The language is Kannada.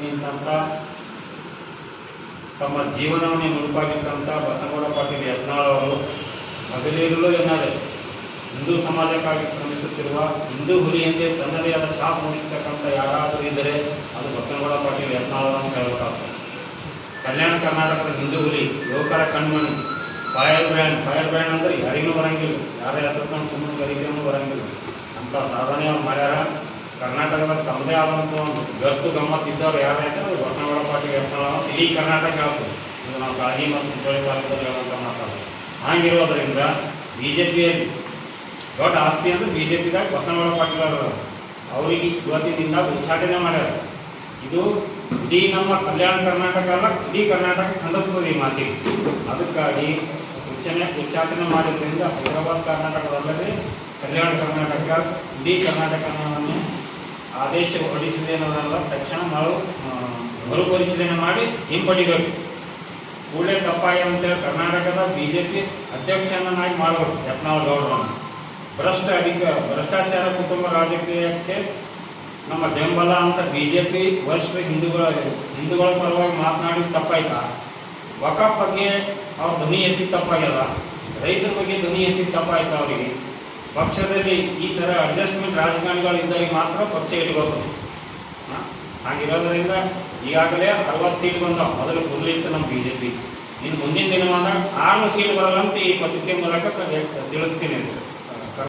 ನಿಂತ ತಮ್ಮ ಜೀವನವನ್ನೇ ಮುಡುಪಾಗಿಟ್ಟಂಥ ಬಸನಗೌಡ ಪಾಟೀಲ್ ಯತ್ನಾಳ್ ಅವರು ಹಗಲಿರುಳು ಎನ್ನದೆ ಹಿಂದೂ ಸಮಾಜಕ್ಕಾಗಿ ಶ್ರಮಿಸುತ್ತಿರುವ ಹಿಂದೂ ಹುಲಿ ಎಂದೇ ತನ್ನದೇ ಆದ ಛಾಪ್ ಮೂಡಿಸತಕ್ಕಂಥ ಯಾರಾದರೂ ಇದ್ದರೆ ಅದು ಬಸನಗೌಡ ಪಾಟೀಲ್ ಯತ್ನಾಳ್ ಅವರನ್ನು ಹೇಳಬೇಕಾಗ್ತದೆ. ಕಲ್ಯಾಣ ಕರ್ನಾಟಕದ ಹಿಂದೂ ಹುಲಿ, ಯುವಕರ ಕಣ್ಮಣಿ, ಫೈರ್ ಬ್ರ್ಯಾಂಡ್ ಅಂದರೆ ಯಾರಿಗೂ ಬರಂಗಿಲ್ಲ, ಯಾರ ಹೆಸರು ಸುಮ್ಮನೆ ಗರಿಗೆನೂ ಬರಂಗಿಲ್ಲ ಅಂತ ಸಾಧನೆ ಅವ್ರು ಮಾಡ್ಯಾರ. ಕರ್ನಾಟಕದ ತಮ್ಮದೇ ಆದಂಥ ಒಂದು ಗತ್ತು ಗಮ್ಮತ್ತಿದ್ದವ್ರು ಯಾರಾಯ್ತು ಅದು ಬಸನಗೌಡ ಪಾಟೀಲ್ ಯತ್ನಾಳ್ ಇಡೀ ಕರ್ನಾಟಕ ಹೇಳ್ತೀವಿ. ಇದು ನಾವು ಕಾಳಗಿ ಮತ್ತು ಚಿಂಚೋಳಿ ತಾಲೂಕಲ್ಲಿ ಹೇಳುವಂಥ ಮಾತಾಡೋದು. ಹಾಗಿರೋದರಿಂದ ಬಿ ಜೆ ಪಿಯಲ್ಲಿ ದೊಡ್ಡ ಆಸ್ತಿ ಅಂದರೆ ಬಿ ಜೆ ಪಿಗಾಗಿ ಬಸನಗೌಡ ಪಾಟೀಲ್ ಅವರು ಅವರಿಗೆ ಇವತ್ತಿನಿಂದ ಉಚ್ಚಾಟನೆ ಮಾಡ್ಯಾರ. ಇದು ಇಡೀ ನಮ್ಮ ಕಲ್ಯಾಣ ಕರ್ನಾಟಕ ಅಲ್ಲ, ಇಡೀ ಕರ್ನಾಟಕ ಖಂಡಿಸ್ತದೆ ಈ ಮಾತಿಗೆ. ಅದಕ್ಕಾಗಿ ಉಚ್ಚಾಟನೆ ಮಾಡಿದ್ರಿಂದ ಹೈದರಾಬಾದ್ ಕರ್ನಾಟಕದಲ್ಲದೆ ಕಲ್ಯಾಣ ಕರ್ನಾಟಕ ಇಡೀ ಕರ್ನಾಟಕವನ್ನು ಆದೇಶ ಹೊರಡಿಸಿದೆ ಅನ್ನೋದಲ್ಲ, ತಕ್ಷಣ ನಾವು ಮರುಪರಿಶೀಲನೆ ಮಾಡಿ ಹಿಂಪಡಿಬೇಕು. ಕೂಡಲೇ ತಪ್ಪಾಗಿ ಅಂತೇಳಿ ಕರ್ನಾಟಕದ ಬಿ ಜೆ ಪಿ ಅಧ್ಯಕ್ಷನಾಗಿ ಮಾಡಬೇಕು ಯತ್ನಾಳ್ ಗೌಡರನ್ನು. ಭ್ರಷ್ಟಾಚಾರ ಕುಟುಂಬ ರಾಜಕೀಯಕ್ಕೆ ನಮ್ಮ ಬೆಂಬಲ ಅಂತ ಬಿ ಜೆ ಪಿ ವರಿಷ್ಠ ಹಿಂದೂಗಳ ಪರವಾಗಿ ಮಾತನಾಡಿದ ತಪ್ಪಾಯ್ತಾ? ವಕಫ್ ಬಗ್ಗೆ ಅವ್ರ ಧ್ವನಿ ಎತ್ತಿದ ತಪ್ಪಾಗ್ಯದ, ರೈತರ ಬಗ್ಗೆ ಧ್ವನಿ ಎತ್ತಿದ ತಪ್ಪಾಯ್ತಾ? ಅವರಿಗೆ ಪಕ್ಷದಲ್ಲಿ ಈ ಥರ ಅಡ್ಜಸ್ಟ್ಮೆಂಟ್ ರಾಜಕಾರಣಿಗಳು ಇದ್ದವರಿಗೆ ಮಾತ್ರ ಪಕ್ಷ ಇಟ್ಕೋತದೆ. ಹಾಗಿರೋದ್ರಿಂದ ಈಗಾಗಲೇ 60 ಸೀಟ್ ಬಂದಾವ. ಮೊದಲು ಫುಲ್ ಇತ್ತು ನಮ್ಮ ಬಿ ಜೆ ಪಿ. ಇನ್ನು ಮುಂದಿನ ದಿನಮಾನ 6 ಸೀಟ್ ಬರಲ್ಲ ಅಂತ ಈ ಪತ್ರಿಕೆ ಮೂಲಕ ತಿಳಿಸ್ತೀನಿ.